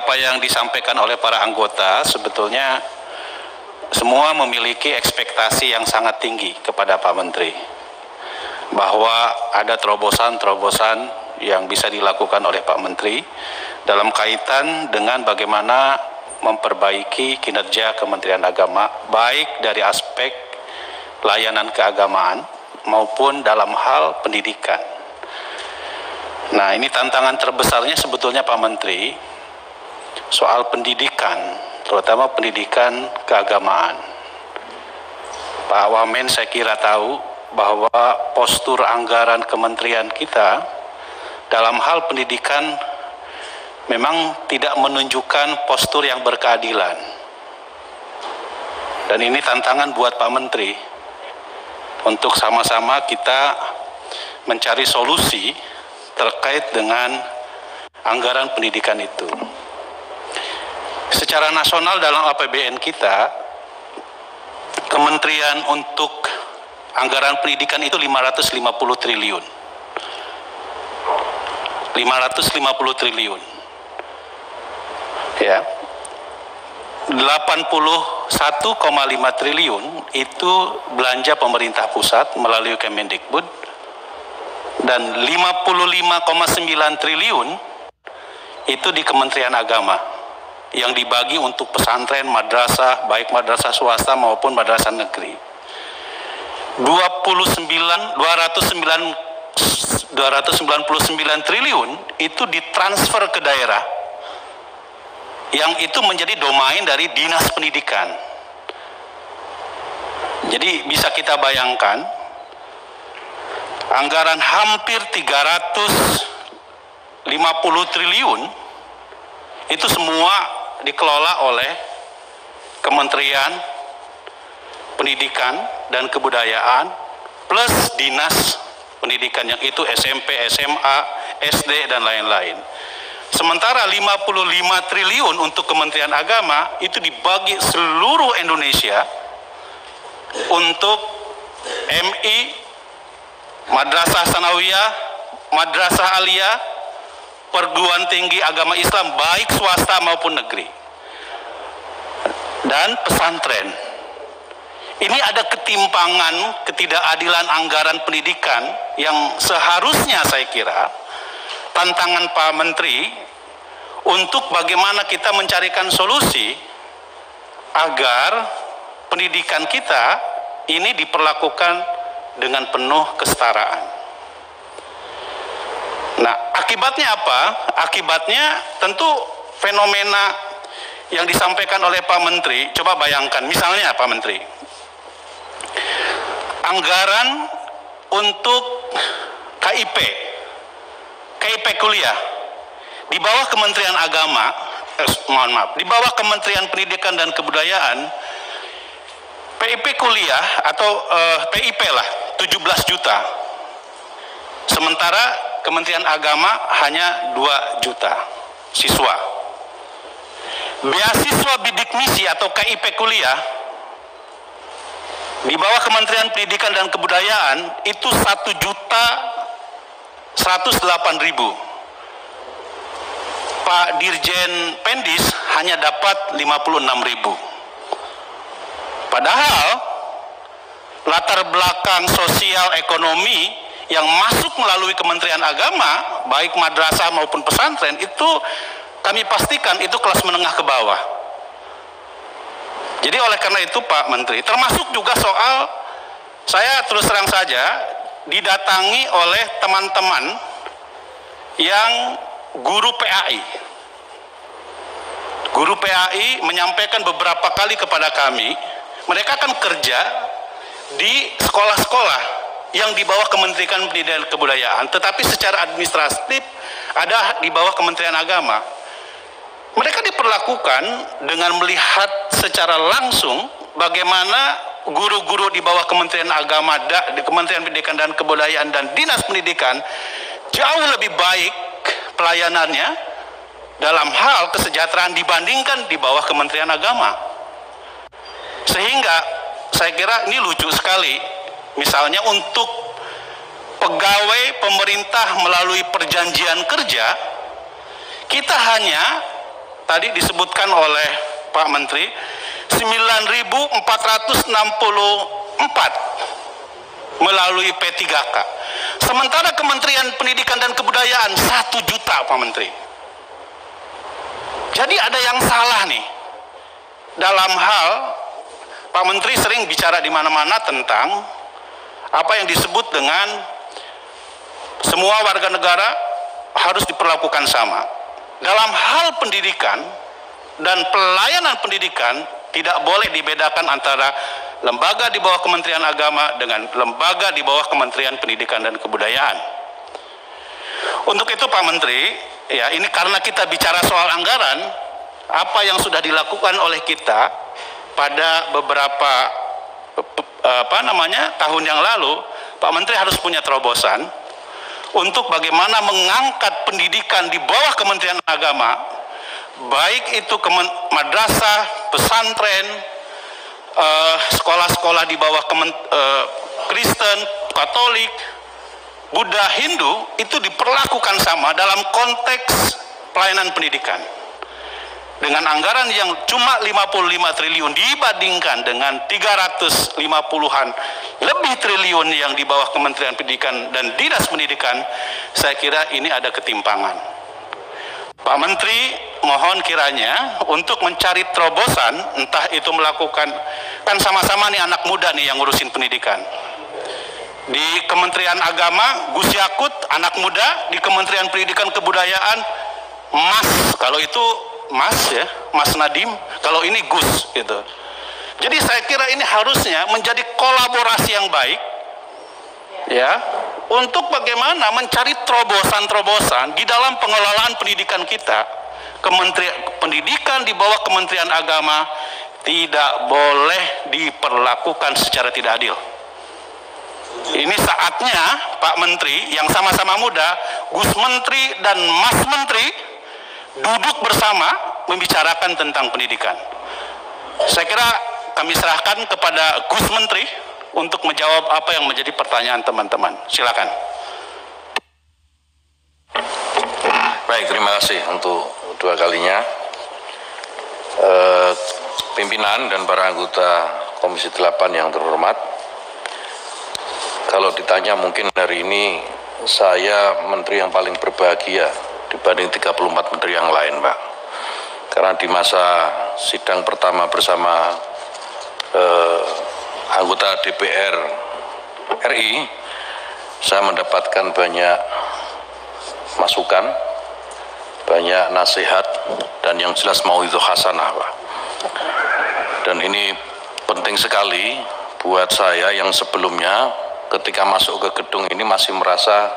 apa yang disampaikan oleh para anggota sebetulnya semua memiliki ekspektasi yang sangat tinggi kepada Pak Menteri bahwa ada terobosan-terobosan yang bisa dilakukan oleh Pak Menteri dalam kaitan dengan bagaimana memperbaiki kinerja Kementerian Agama baik dari aspek layanan keagamaan maupun dalam hal pendidikan. Nah, ini tantangan terbesarnya sebetulnya Pak Menteri soal pendidikan, terutama pendidikan keagamaan. Pak Wamen saya kira tahu bahwa postur anggaran kementerian kita dalam hal pendidikan memang tidak menunjukkan postur yang berkeadilan. Dan ini tantangan buat Pak Menteri untuk sama-sama kita mencari solusi terkait dengan anggaran pendidikan itu. Secara nasional dalam APBN kita, kementerian untuk anggaran pendidikan itu 550 triliun. 550 triliun. Ya. 81,5 triliun itu belanja pemerintah pusat melalui Kemendikbud, dan 55,9 triliun itu di Kementerian Agama yang dibagi untuk pesantren, madrasah, baik madrasah swasta maupun madrasah negeri. 299 triliun itu ditransfer ke daerah, yang itu menjadi domain dari Dinas Pendidikan. Jadi bisa kita bayangkan anggaran hampir 350 triliun itu semua dikelola oleh Kementerian Pendidikan dan Kebudayaan plus Dinas Pendidikan, yang itu SMP, SMA, SD dan lain-lain. Sementara 55 triliun untuk Kementerian Agama itu dibagi seluruh Indonesia untuk MI, Madrasah Sanawiyah, Madrasah Aliyah, perguruan tinggi agama Islam baik swasta maupun negeri, dan pesantren. Ini ada ketimpangan, ketidakadilan anggaran pendidikan yang seharusnya saya kira tantangan Pak Menteri untuk bagaimana kita mencarikan solusi agar pendidikan kita ini diperlakukan dengan penuh kesetaraan. Nah, akibatnya apa? Akibatnya tentu fenomena yang disampaikan oleh Pak Menteri. Coba bayangkan, misalnya Pak Menteri, anggaran untuk KIP kuliah di bawah Kementerian Agama, di bawah Kementerian Pendidikan dan Kebudayaan, PIP kuliah atau PIP lah 17 juta. Sementara Kementerian Agama hanya 2 juta siswa. Beasiswa bidik misi atau KIP kuliah di bawah Kementerian Pendidikan dan Kebudayaan itu 1.108.000. Pak Dirjen Pendis hanya dapat 56.000. Padahal latar belakang sosial ekonomi yang masuk melalui Kementerian Agama, baik madrasah maupun pesantren, itu kami pastikan itu kelas menengah ke bawah. Jadi oleh karena itu Pak Menteri, termasuk juga soal, saya terus terang saja didatangi oleh teman-teman yang guru PAI. Guru PAI menyampaikan beberapa kali kepada kami, mereka akan kerja di sekolah-sekolah yang di bawah Kementerian Pendidikan dan Kebudayaan, tetapi secara administratif ada di bawah Kementerian Agama. Mereka diperlakukan dengan melihat secara langsung bagaimana guru-guru di bawah Kementerian Agama, di Kementerian Pendidikan dan Kebudayaan dan Dinas Pendidikan jauh lebih baik pelayanannya dalam hal kesejahteraan dibandingkan di bawah Kementerian Agama. Sehingga saya kira ini lucu sekali. Misalnya untuk pegawai pemerintah melalui perjanjian kerja, kita hanya tadi disebutkan oleh Pak Menteri 9.464 melalui P3K. Sementara Kementerian Pendidikan dan Kebudayaan 1 juta, Pak Menteri. Jadi ada yang salah nih. Dalam hal Pak Menteri sering bicara di mana-mana tentang apa yang disebut dengan semua warga negara harus diperlakukan sama. Dalam hal pendidikan dan pelayanan pendidikan tidak boleh dibedakan antara lembaga di bawah Kementerian Agama dengan lembaga di bawah Kementerian Pendidikan dan Kebudayaan. Untuk itu Pak Menteri, ya ini karena kita bicara soal anggaran, apa yang sudah dilakukan oleh kita pada beberapa tahun yang lalu, Pak Menteri harus punya terobosan untuk bagaimana mengangkat pendidikan di bawah Kementerian Agama, baik itu madrasah, pesantren, sekolah-sekolah di bawah Kristen, Katolik, Buddha, Hindu, itu diperlakukan sama dalam konteks pelayanan pendidikan. Dengan anggaran yang cuma 55 triliun dibandingkan dengan 350-an lebih triliun yang di bawah Kementerian Pendidikan dan Dinas Pendidikan, saya kira ini ada ketimpangan. Pak Menteri, mohon kiranya untuk mencari terobosan, entah itu melakukan, kan sama-sama nih anak muda nih yang ngurusin pendidikan. Di Kementerian Agama, Gus Yakut, anak muda, di Kementerian Pendidikan Kebudayaan, Mas, kalau itu Mas ya, Mas Nadiem, kalau ini Gus gitu. Jadi saya kira ini harusnya menjadi kolaborasi yang baik ya, untuk bagaimana mencari terobosan-terobosan di dalam pengelolaan pendidikan kita. Kementerian Pendidikan di bawah Kementerian Agama tidak boleh diperlakukan secara tidak adil. Ini saatnya Pak Menteri yang sama-sama muda, Gus Menteri dan Mas Menteri, duduk bersama membicarakan tentang pendidikan. Saya kira kami serahkan kepada Gus Menteri untuk menjawab apa yang menjadi pertanyaan teman-teman. Silakan. Baik, terima kasih untuk dua kalinya. Pimpinan dan para anggota Komisi 8 yang terhormat, kalau ditanya mungkin hari ini saya menteri yang paling berbahagia dibanding 34 menteri yang lain, Pak. Karena di masa sidang pertama bersama anggota DPR RI, saya mendapatkan banyak masukan, banyak nasihat, dan yang jelas mauidhah hasanah, Pak. Dan ini penting sekali buat saya yang sebelumnya ketika masuk ke gedung ini masih merasa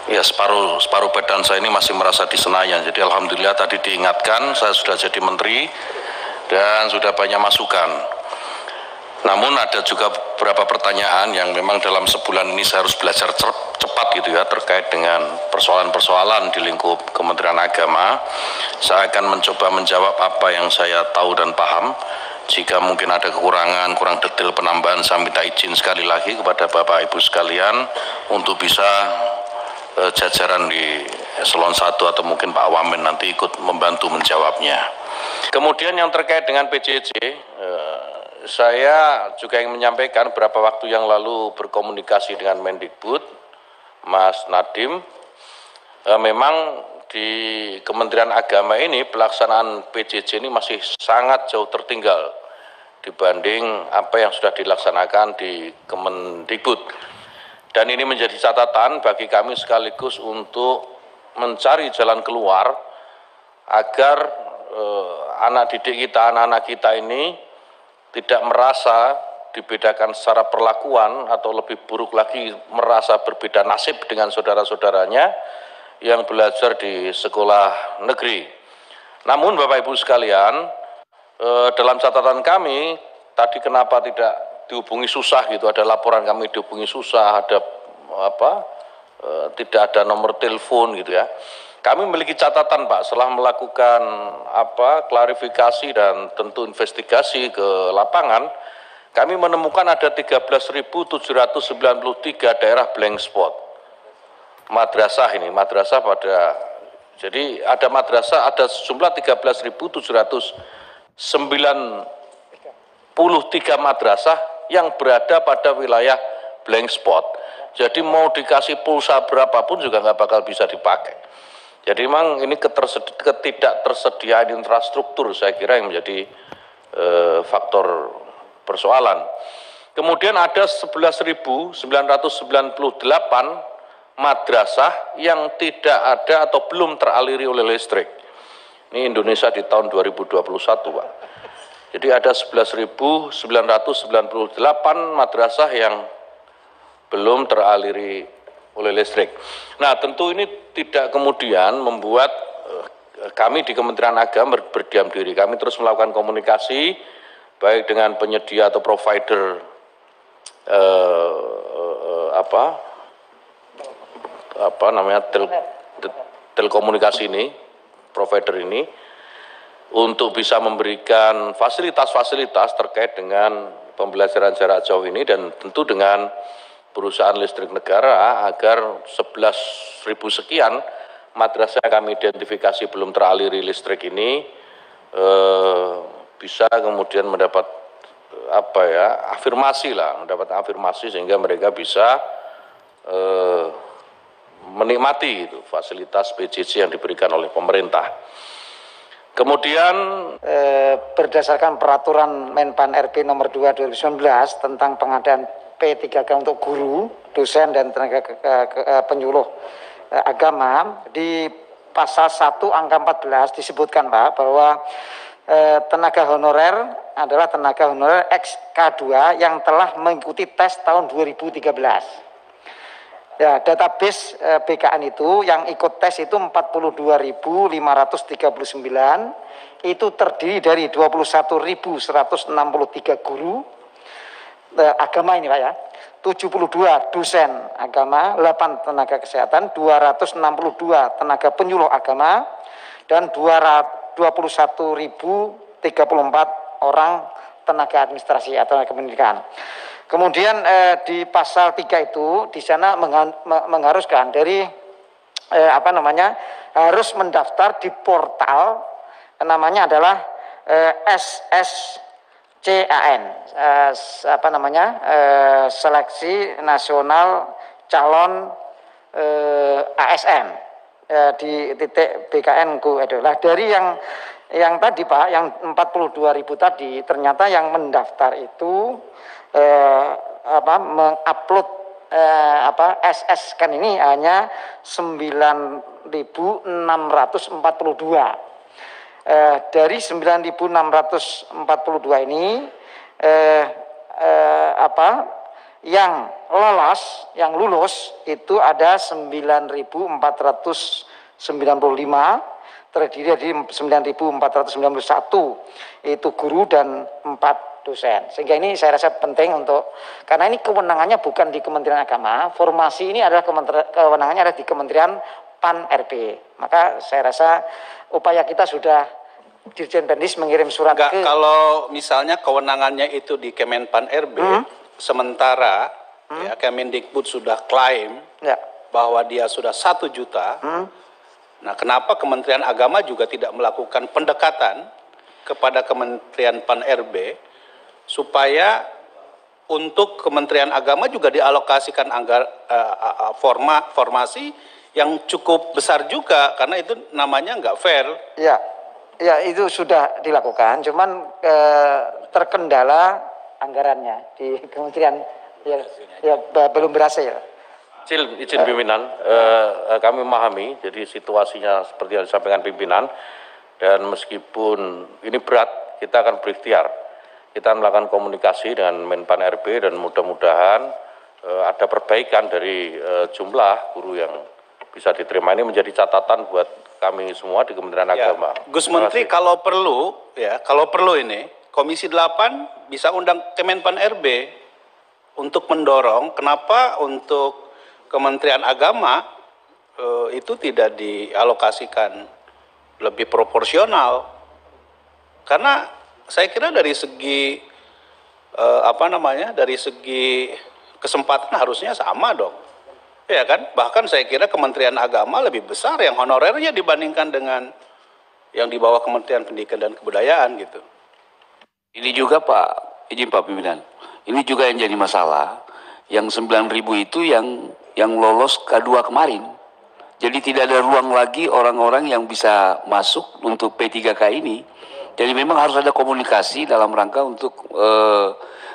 ya separuh badan saya ini masih merasa di Senayan. Jadi alhamdulillah tadi diingatkan saya sudah jadi menteri dan sudah banyak masukan. Namun ada juga beberapa pertanyaan yang memang dalam sebulan ini saya harus belajar cepat gitu ya, terkait dengan persoalan-persoalan di lingkup Kementerian Agama. Saya akan mencoba menjawab apa yang saya tahu dan paham. Jika mungkin ada kekurangan, kurang detail penambahan, saya minta izin sekali lagi kepada Bapak Ibu sekalian untuk bisa jajaran di eselon 1 atau mungkin Pak Wamen nanti ikut membantu menjawabnya. Kemudian yang terkait dengan PJJ, saya juga ingin menyampaikan beberapa waktu yang lalu berkomunikasi dengan Mendikbud, Mas Nadiem. Memang di Kementerian Agama ini pelaksanaan PJJ ini masih sangat jauh tertinggal dibanding apa yang sudah dilaksanakan di Kemendikbud. Dan ini menjadi catatan bagi kami sekaligus untuk mencari jalan keluar agar anak didik kita, anak-anak kita ini tidak merasa dibedakan secara perlakuan atau lebih buruk lagi merasa berbeda nasib dengan saudara-saudaranya yang belajar di sekolah negeri. Namun Bapak Ibu sekalian, dalam catatan kami tadi kenapa tidak dihubungi susah gitu, ada laporan kami dihubungi susah, ada tidak ada nomor telepon gitu ya. Kami memiliki catatan Pak, setelah melakukan klarifikasi dan tentu investigasi ke lapangan, kami menemukan ada 13.793 daerah blank spot. Madrasah pada Jadi ada madrasah, ada sejumlah 13.793 madrasah yang berada pada wilayah blank spot. Jadi mau dikasih pulsa berapapun juga nggak bakal bisa dipakai. Jadi memang ini ketidaktersediaan infrastruktur saya kira yang menjadi faktor persoalan. Kemudian ada 11.998 madrasah yang tidak ada atau belum teraliri oleh listrik. Ini Indonesia di tahun 2021, Pak. Jadi ada 11.998 madrasah yang belum teraliri oleh listrik. Nah, tentu ini tidak kemudian membuat kami di Kementerian Agama berdiam diri. Kami terus melakukan komunikasi baik dengan penyedia atau provider telekomunikasi ini, provider ini, untuk bisa memberikan fasilitas-fasilitas terkait dengan pembelajaran jarak jauh ini, dan tentu dengan perusahaan listrik negara agar 11.000 sekian madrasah yang kami identifikasi belum teraliri listrik ini bisa kemudian mendapat mendapat afirmasi sehingga mereka bisa menikmati itu fasilitas PJJ yang diberikan oleh pemerintah. Kemudian berdasarkan peraturan Menpan RB nomor 2 2019 tentang pengadaan P3K untuk guru, dosen dan tenaga penyuluh agama, di pasal 1 angka 14 disebutkan, Pak, bahwa tenaga honorer adalah tenaga honorer XK2 yang telah mengikuti tes tahun 2013. Ya, database BKN itu yang ikut tes itu 42.539, itu terdiri dari 21.163 guru agama ini, Pak, ya. 72 dosen agama, 8 tenaga kesehatan, 262 tenaga penyuluh agama, dan 21.034 orang tenaga administrasi atau tenaga pendidikan. Kemudian di pasal 3 itu di sana mengharuskan dari harus mendaftar di portal namanya adalah SSCAN, Seleksi Nasional Calon ASN di titik BKN-ku adalah dari yang tadi, Pak, yang 42.000 tadi, ternyata yang mendaftar itu mengupload SS kan ini hanya 9.642. Dari 9.642 ini yang lulus itu ada 9.495, terdiri dari 9.491 itu guru dan 4 dosen. Sehingga ini saya rasa penting karena ini kewenangannya bukan di Kementerian Agama, formasi ini adalah kewenangannya ada di Kementerian PAN RB. Maka saya rasa upaya kita sudah Dirjen Pendis mengirim surat kalau misalnya kewenangannya itu di Kemenpan RB, sementara ya, Kemendikbud sudah klaim bahwa dia sudah 1 juta. Nah, kenapa Kementerian Agama juga tidak melakukan pendekatan kepada Kementerian PAN RB supaya untuk Kementerian Agama juga dialokasikan formasi yang cukup besar juga, karena itu namanya nggak fair. Ya, itu sudah dilakukan, cuman terkendala anggarannya di Kementerian belum berhasil. Izin pimpinan, kami memahami, jadi situasinya seperti yang disampaikan pimpinan, dan meskipun ini berat, kita akan berikhtiar. Kita melakukan komunikasi dengan Menpan RB dan mudah-mudahan ada perbaikan dari jumlah guru yang bisa diterima. Ini menjadi catatan buat kami semua di Kementerian Agama. Gus Menteri, kalau perlu ini Komisi 8 bisa undang Kemenpan RB untuk mendorong kenapa untuk Kementerian Agama itu tidak dialokasikan lebih proporsional, karena saya kira dari segi dari segi kesempatan harusnya sama dong. Ya kan? Bahkan saya kira Kementerian Agama lebih besar yang honorernya dibandingkan dengan yang di bawah Kementerian Pendidikan dan Kebudayaan gitu. Ini juga Pak, izin Pak Pimpinan, ini juga yang jadi masalah, yang 9.000 itu yang lolos K2 kemarin. Jadi tidak ada ruang lagi orang-orang yang bisa masuk untuk P3K ini. Jadi memang harus ada komunikasi dalam rangka untuk,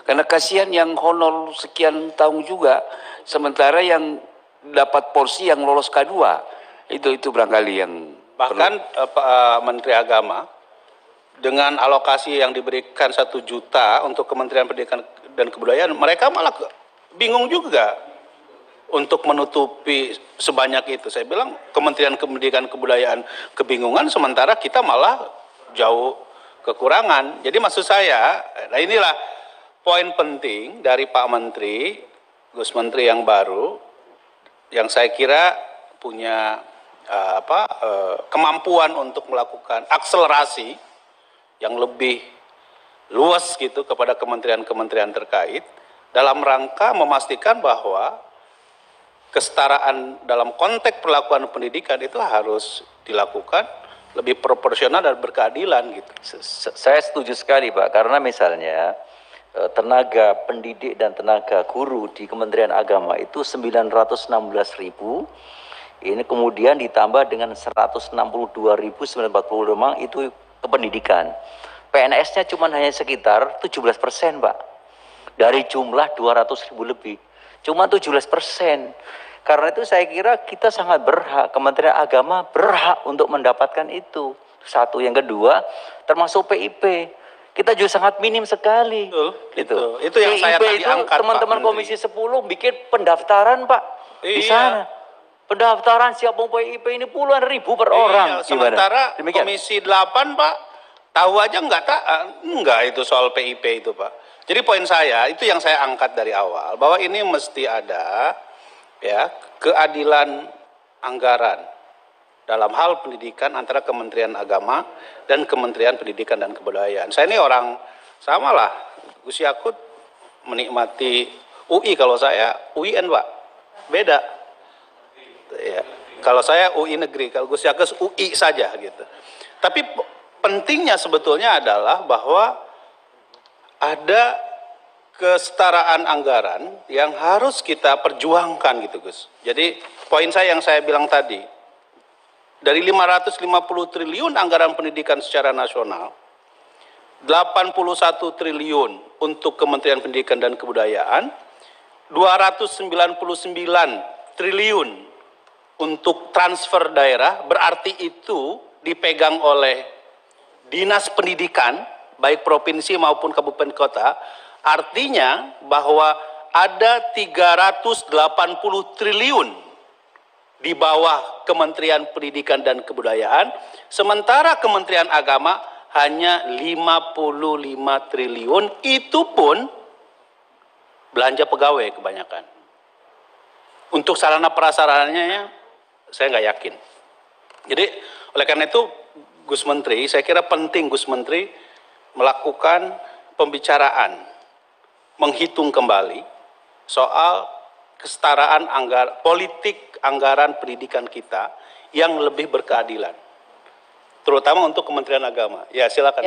karena kasihan yang honor sekian tahun juga, sementara yang dapat porsi yang lolos K2, itu barangkali yang bahkan Pak Menteri Agama dengan alokasi yang diberikan 1 juta untuk Kementerian Pendidikan dan Kebudayaan, mereka malah bingung juga untuk menutupi sebanyak itu. Saya bilang Kementerian Pendidikan dan Kebudayaan kebingungan, sementara kita malah jauh kekurangan. Jadi maksud saya, nah inilah poin penting dari Pak Menteri, Gus Menteri yang baru, yang saya kira punya kemampuan untuk melakukan akselerasi yang lebih luas gitu kepada kementerian-kementerian terkait dalam rangka memastikan bahwa kesetaraan dalam konteks perlakuan pendidikan itu harus dilakukan lebih proporsional dan berkeadilan gitu. Saya setuju sekali Pak, karena misalnya tenaga pendidik dan tenaga guru di Kementerian Agama itu 916.000, ini kemudian ditambah dengan 162.940 itu ke pendidikan. PNS-nya cuma hanya sekitar 17% Pak, dari jumlah 200.000 lebih, cuma 17%. Karena itu saya kira kita sangat berhak, Kementerian Agama berhak untuk mendapatkan itu. Satu, yang kedua, termasuk PIP. Kita juga sangat minim sekali. Betul, itu yang saya tadi angkat, teman-teman Komisi 10 bikin pendaftaran Pak, di sana. Pendaftaran siap mau PIP ini puluhan ribu per orang. Sementara Komisi 8 Pak, tahu aja enggak itu soal PIP itu Pak. Jadi poin saya, itu yang saya angkat dari awal, bahwa ini mesti ada ya keadilan anggaran dalam hal pendidikan antara Kementerian Agama dan Kementerian Pendidikan dan Kebudayaan. Saya ini orang samalah, Gus Yakut menikmati UI, kalau saya UIN Pak, beda. Ya, kalau saya UI negeri, kalau Gus Yakut UI saja gitu. Tapi pentingnya sebetulnya adalah bahwa ada kesetaraan anggaran yang harus kita perjuangkan gitu Gus. Jadi poin saya yang saya bilang tadi, dari 550 triliun anggaran pendidikan secara nasional, 81 triliun untuk Kementerian Pendidikan dan Kebudayaan, 299 triliun untuk transfer daerah, berarti itu dipegang oleh Dinas Pendidikan, baik provinsi maupun kabupaten kota. Artinya bahwa ada 380 triliun di bawah Kementerian Pendidikan dan Kebudayaan, sementara Kementerian Agama hanya 55 triliun, itu pun belanja pegawai kebanyakan. Untuk sarana prasarananya saya nggak yakin. Jadi oleh karena itu Gus Menteri, saya kira penting Gus Menteri melakukan pembicaraan, menghitung kembali soal kesetaraan politik anggaran pendidikan kita yang lebih berkeadilan, terutama untuk Kementerian Agama. Ya silakan.